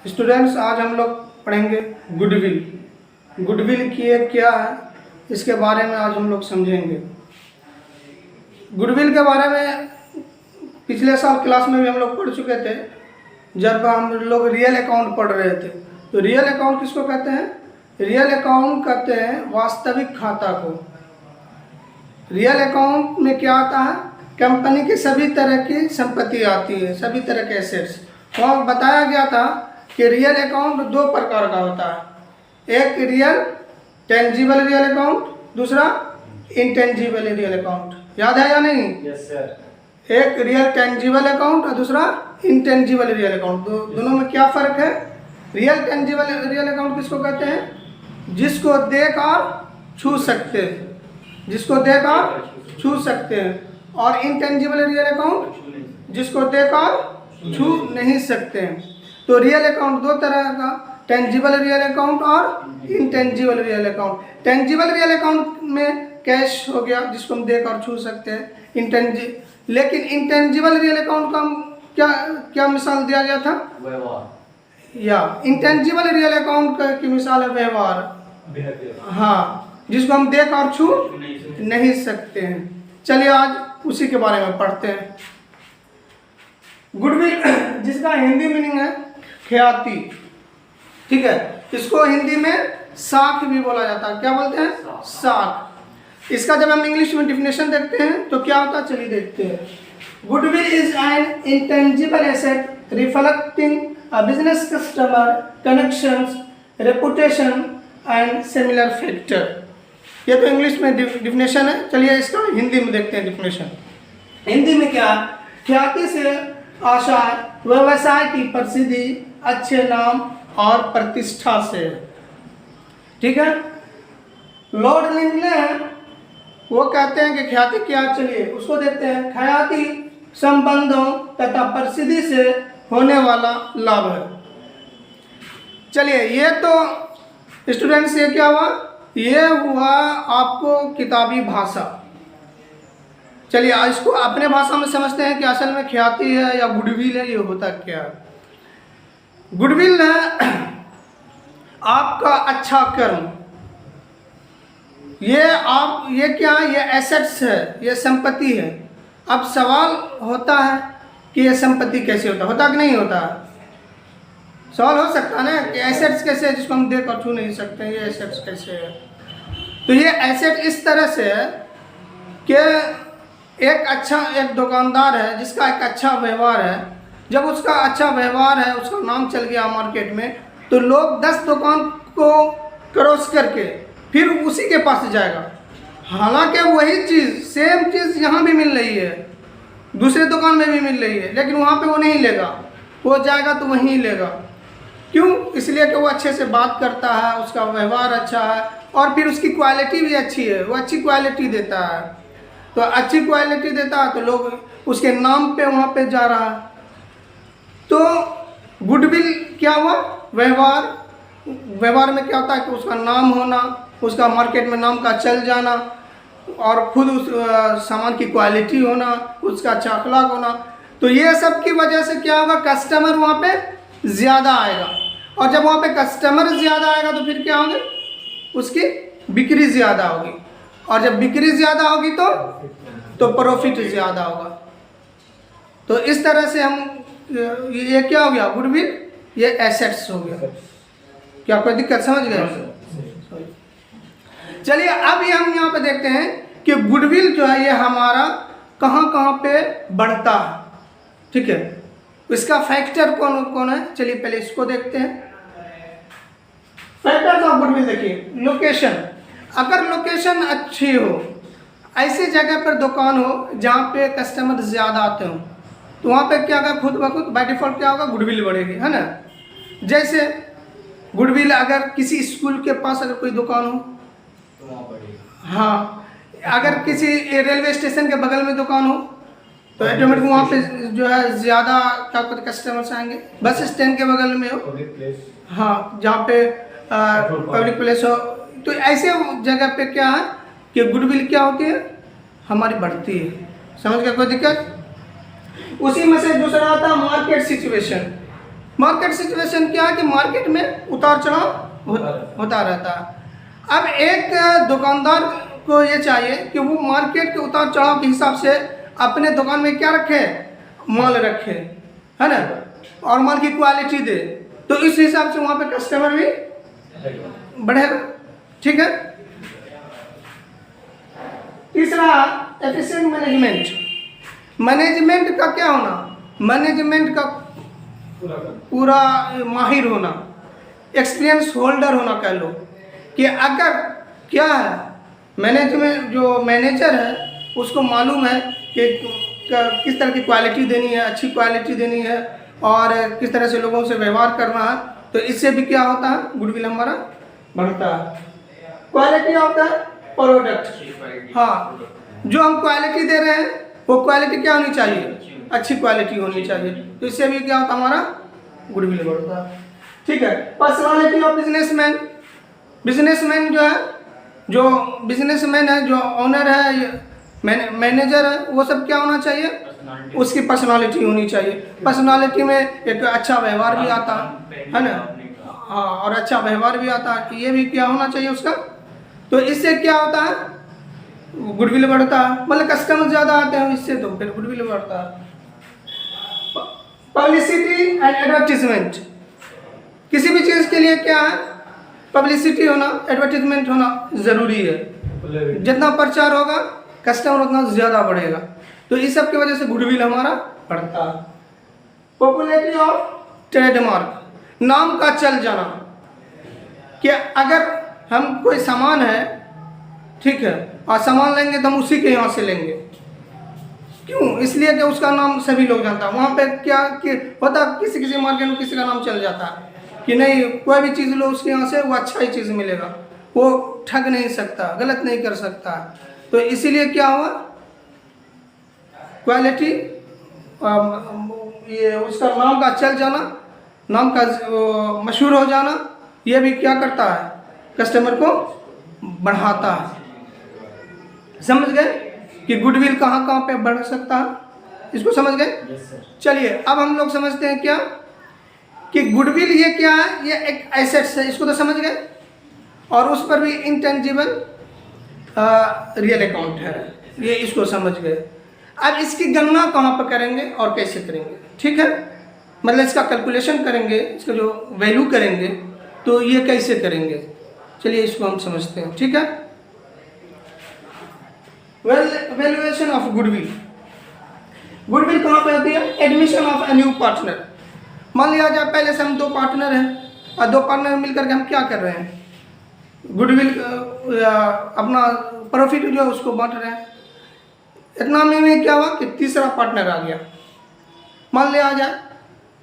Students, आज हम लोग पढ़ेंगे गुडविल। गुडविल की एक क्या है, इसके बारे में आज हम लोग समझेंगे। गुडविल के बारे में पिछले साल क्लास में भी हम लोग पढ़ चुके थे, जब हम लोग रियल अकाउंट पढ़ रहे थे। तो रियल अकाउंट किसको कहते हैं? रियल अकाउंट कहते हैं वास्तविक खाता को। रियल अकाउंट में क्या आता है? कंपनी की सभी तरह की संपत्ति आती है, सभी तरह के एसेट्स। और बताया गया था कि रियल अकाउंट दो प्रकार का होता है, एक रियल टेंजिबल रियल अकाउंट, दूसरा इंटेंजिबल रियल अकाउंट। याद है या नहीं? Yes sir. एक रियल टेंजिबल अकाउंट और दूसरा इंटेंजिबल रियल अकाउंट। दोनों में क्या फ़र्क है? रियल टेंजिबल रियल अकाउंट किसको कहते हैं? जिसको देख और छू सकते हैं, जिसको देख और छू सकते हैं। और इंटेंजिबल रियल अकाउंट जिसको देख और छू नहीं सकते हैं। तो रियल अकाउंट दो तरह का, टेंजिबल रियल अकाउंट और intangible real account. Tangible real account में कैश हो गया जिसको हम देख और छू सकते हैं। लेकिन इंटेंजिबल रियल अकाउंट का क्या क्या मिसाल दिया गया था? व्यवहार। या इंटेंजिबल रियल अकाउंट की मिसाल है व्यवहार। हाँ, जिसको हम देख और छू नहीं सकते हैं। चलिए आज उसी के बारे में पढ़ते हैं। गुडविल जिसका हिंदी मीनिंग है ख्याति, ठीक है। इसको हिंदी में साख भी बोला जाता है। क्या बोलते हैं? साख। इसका जब हम इंग्लिश में डिफिनेशन देखते हैं तो क्या होता है, चलिए देखते हैं। Goodwill is an intangible asset reflecting a business customer connections reputation and similar factor. ये तो इंग्लिश में डिफिनेशन है। चलिए इसका हिंदी में देखते हैं डिफिनेशन। हिंदी में क्या? ख्याति से आशय व्यवसाय की प्रसिद्धि, अच्छे नाम और प्रतिष्ठा से, ठीक है। लॉर्ड लिंगले वो कहते हैं कि ख्याति क्या? चलिए उसको देखते हैं। ख्याति संबंधों तथा प्रसिद्धि से होने वाला लाभ है। चलिए ये तो स्टूडेंट्स ये क्या हुआ? ये हुआ आपको किताबी भाषा। चलिए इसको अपने भाषा में समझते हैं कि असल में ख्याति है या गुडविल है, ये होता क्या है। गुडविल है आपका अच्छा कर्म। ये क्या है? ये एसेट्स है, ये संपत्ति है। अब सवाल होता है कि ये संपत्ति कैसे होता कि नहीं होता? सवाल हो सकता है ना कि एसेट्स कैसे है जिसको हम देख और छू नहीं सकते, ये एसेट्स कैसे है? तो ये एसेट इस तरह से है कि एक दुकानदार है जिसका एक अच्छा व्यवहार है। जब उसका अच्छा व्यवहार है, उसका नाम चल गया मार्केट में, तो लोग 10 दुकान को क्रॉस करके फिर उसी के पास जाएगा। हालांकि वही चीज़, सेम चीज़ यहाँ भी मिल रही है, दूसरे दुकान में भी मिल रही है, लेकिन वहाँ पे वो नहीं लेगा, वो जाएगा तो वहीं लेगा। क्यों? इसलिए कि वो अच्छे से बात करता है, उसका व्यवहार अच्छा है और फिर उसकी क्वालिटी भी अच्छी है, वो अच्छी क्वालिटी देता है। तो अच्छी क्वालिटी देता है तो लोग उसके नाम पे वहाँ पे जा रहा है। तो गुडविल क्या हुआ? व्यवहार में क्या होता है कि उसका नाम होना, उसका मार्केट में नाम का चल जाना और खुद उस सामान की क्वालिटी होना, उसका अच्छा अखलाक होना। तो ये सब की वजह से क्या होगा? कस्टमर वहाँ पे ज़्यादा आएगा, और जब वहाँ पे कस्टमर ज़्यादा आएगा तो फिर क्या होगा? उसकी बिक्री ज़्यादा होगी, और जब बिक्री ज़्यादा होगी तो प्रॉफिट ज़्यादा होगा। तो इस तरह से हम ये क्या हो गया? गुडविल ये एसेट्स हो गया। क्या कोई दिक्कत समझ गए? चलिए अब ये हम यहाँ पे देखते हैं कि गुडविल जो है ये हमारा कहाँ पे बढ़ता है, ठीक है। इसका फैक्टर कौन कौन है? चलिए पहले इसको देखते हैं। फैक्टर्स ऑफ गुडविल देखिए। लोकेशन, अगर लोकेशन अच्छी हो, ऐसी जगह पर दुकान हो जहाँ पे कस्टमर ज़्यादा आते हो, तो वहाँ पे क्या होगा? खुद ब खुद बाय डिफ़ॉल्ट क्या होगा? गुडविल बढ़ेगी, है ना। जैसे गुडविल अगर किसी स्कूल के पास अगर कोई दुकान हो तो वहाँ बढ़ेगा। हाँ, अगर किसी रेलवे स्टेशन के बगल में दुकान हो तो ऑटोमेटिक वहाँ पे जो है ज़्यादा क्या कहते कस्टमर्स आएंगे। बस स्टैंड के बगल में हो, पब्लिक प्लेस, हाँ, जहाँ पे पब्लिक प्लेस हो, तो ऐसे जगह पे क्या है कि गुडविल क्या होती है? हमारी बढ़ती है। समझ गए? कोई दिक्कत? उसी में से दूसरा आता है मार्केट सिचुएशन। मार्केट सिचुएशन क्या है कि मार्केट में उतार चढ़ाव होता रहता है। अब एक दुकानदार को ये चाहिए कि वो मार्केट के उतार चढ़ाव के हिसाब से अपने दुकान में क्या रखे, माल रखे, है ना, और माल की क्वालिटी दे, तो इस हिसाब से वहाँ पे कस्टमर भी बढ़ेगा। ठीक है। तीसरा, एफिशिएंट मैनेजमेंट। मैनेजमेंट का क्या होना, मैनेजमेंट का पूरा माहिर होना, एक्सपीरियंस होल्डर होना कह लो, कि अगर क्या है मैनेजमेंट, जो मैनेजर है उसको मालूम है कि किस तरह की क्वालिटी देनी है, अच्छी क्वालिटी देनी है, और किस तरह से लोगों से व्यवहार करना है, तो इससे भी क्या होता है, गुडविल हमारा बढ़ता है। क्वालिटी ऑफ द प्रोडक्ट, हाँ, जो हम क्वालिटी दे रहे हैं वो क्वालिटी क्या होनी चाहिए, अच्छी क्वालिटी होनी चाहिए, तो इससे भी क्या होता है, हमारा गुडविल बढ़ता है। ठीक है। Personality of businessman. बिजनेसमैन जो है, जो बिजनेसमैन है, जो ओनर है, मैनेजर है, वो सब क्या होना चाहिए, उसकी पर्सनालिटी होनी चाहिए। पर्सनालिटी में एक अच्छा व्यवहार भी आता है ना, हाँ, और अच्छा व्यवहार भी आता है, कि ये भी क्या होना चाहिए उसका, तो इससे क्या होता है, गुडविल बढ़ता है, मतलब कस्टमर ज़्यादा आते हैं इससे, तो फिर गुडविल बढ़ता है। Publicity and advertisement. किसी भी चीज़ के लिए क्या है, पब्लिसिटी होना, एडवर्टीजमेंट होना ज़रूरी है। जितना प्रचार होगा कस्टमर उतना ज़्यादा बढ़ेगा, तो इस सब की वजह से गुडविल हमारा बढ़ता है। पॉपुलैरिटी ऑफ ट्रेडमार्क, नाम का चल जाना, कि अगर हम कोई सामान है, ठीक है, और सामान लेंगे तो हम उसी के यहाँ से लेंगे, क्यों, इसलिए कि उसका नाम सभी लोग जानता है। वहाँ पे क्या कि होता, किसी किसी मार्केट में किसी का नाम चल जाता है कि नहीं, कोई भी चीज़ लो उसके यहाँ से, वो अच्छा ही चीज़ मिलेगा, वो ठग नहीं सकता, गलत नहीं कर सकता, तो इसीलिए क्या हुआ, क्वालिटी, ये उसका नाम का चल जाना, नाम का मशहूर हो जाना, ये भी क्या करता है, कस्टमर को बढ़ाता है। समझ गए कि गुडविल कहाँ कहाँ पे बढ़ सकता है, इसको समझ गए। चलिए अब हम लोग समझते हैं क्या, कि गुडविल ये क्या है, ये एक एसेट्स है, इसको तो समझ गए, और उस पर भी इंटेंजिबल रियल अकाउंट है, ये इसको समझ गए। अब इसकी गणना कहाँ पर करेंगे और कैसे करेंगे, ठीक है, मतलब इसका कैलकुलेशन करेंगे, इसका जो वैल्यू करेंगे, तो ये कैसे करेंगे, चलिए इसको हम समझते हैं। ठीक है। Valuation of goodwill. गुडविल कहाँ पे होती है, admission of a new partner. मान लिया जाए पहले से हम दो पार्टनर हैं, और दो पार्टनर मिलकर के हम क्या कर रहे हैं, गुडविल अपना प्रॉफिट जो है उसको बांट रहे हैं। इतना में क्या हुआ कि तीसरा पार्टनर आ गया। मान लिया जाए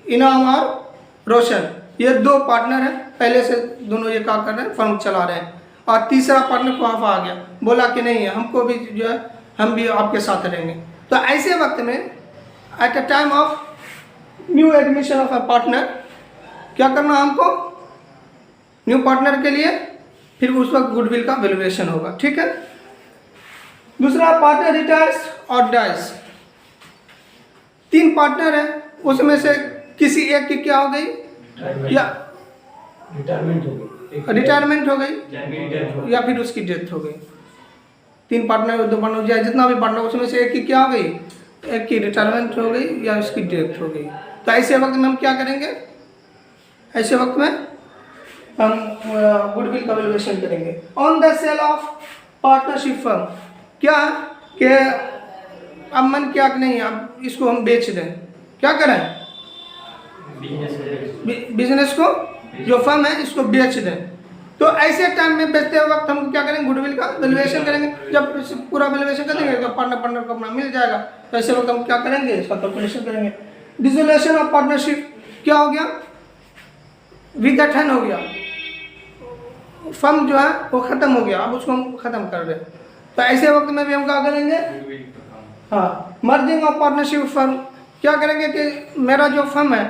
इनाम और रोशन, ये दो पार्टनर हैं, पहले से दोनों ये क्या कर रहे हैं, फर्म चला रहे हैं, और तीसरा पार्टनर वहाँ आ गया, बोला कि नहीं हमको भी जो है, हम भी आपके साथ रहेंगे। तो ऐसे वक्त में at a time of new admission of a partner क्या करना हमको, न्यू पार्टनर के लिए फिर उस वक्त गुडविल का वैल्यूएशन होगा। ठीक है। दूसरा, पार्टनर रिटायर्स और डाइज। तीन पार्टनर है, उसमें से किसी एक की क्या हो गई, या रिटायरमेंट हो गई या फिर उसकी डेथ हो गई। तीन पार्टनर, दो पार्टनर, या जितना भी पार्टनर, उसमें से एक की क्या हो गई, एक की रिटायरमेंट हो गई या उसकी डेथ हो गई। तो ऐसे वक्त में हम क्या करेंगे, ऐसे वक्त में हम गुडविल का वैल्यूएशन करेंगे। On the sale of partnership firm, क्या कि अब मन क्या कि नहीं, अब इसको हम बेच दें, क्या करें, बिजनेस को, जो फर्म है इसको बेच दें। तो ऐसे टाइम में बेचते वक्त हम क्या करेंगे, गुडविल का वैल्यूएशन करेंगे। जब पूरा वैल्यूएशन कर देंगे तो पार्टनर को अपना मिल जाएगा, तो ऐसे वक्त हम क्या करेंगे, इसका कैलकुलेशन करेंगे। डिसोल्यूशन ऑफ पार्टनरशिप क्या हो गया, विघटन हो गया, फर्म जो है वो ख़त्म हो गया, अब उसको हम ख़त्म कर रहे हैं। तो ऐसे वक्त में भी हम क्या करेंगे, हाँ, मर्जिंग ऑफ पार्टनरशिप फर्म, क्या करेंगे कि मेरा जो फर्म है,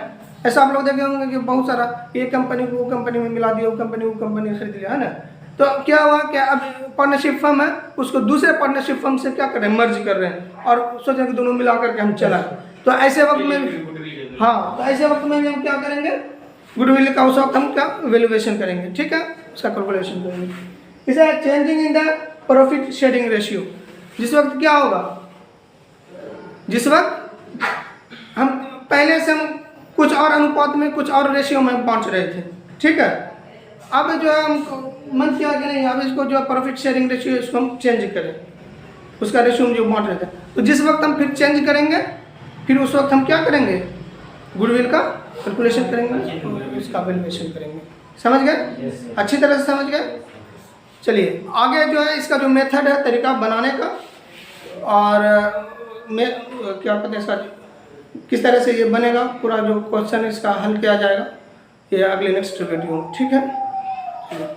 ऐसा आप लोग देखे होंगे कि बहुत सारा ये कंपनी को वो कंपनी में मिला दिया, वो कंपनी खरीद लिया, है ना। तो क्या हुआ कि अब पार्टनरशिप फर्म है, उसको दूसरे पार्टनरशिप फर्म से क्या कर रहे हैं, मर्ज कर रहे हैं, और सोचें कि दोनों मिला करके हम चला। तो ऐसे वक्त में हाँ, तो ऐसे वक्त में भी हम क्या करेंगे, गुडविल का उस वक्त हम क्या वैल्यूएशन करेंगे, ठीक है, उसका कैलकुलेशन करेंगे। इसे changing in the profit sharing ratio, जिस वक्त क्या होगा, जिस वक्त हम पहले से हम कुछ और अनुपात में कुछ और रेशियो में बांट रहे थे, ठीक है, अब जो है हम मन किया कि नहीं अब इसको जो प्रॉफिट शेयरिंग रेशियो इसको हम चेंज करें, उसका रेशियो हम जो बांट रहे थे, तो जिस वक्त हम फिर चेंज करेंगे फिर उस वक्त हम क्या करेंगे, गुडविल का कैलकुलेशन करेंगे और उसका वैल्यूएशन करेंगे। समझ गए, अच्छी तरह से समझ गए। चलिए आगे जो है इसका जो मेथड है, तरीका बनाने का, और मैं क्या कहते हैं इसका किस तरह से ये बनेगा, पूरा जो क्वेश्चन इसका हल किया जाएगा, ये अगले नेक्स्ट वीडियो में, ठीक है।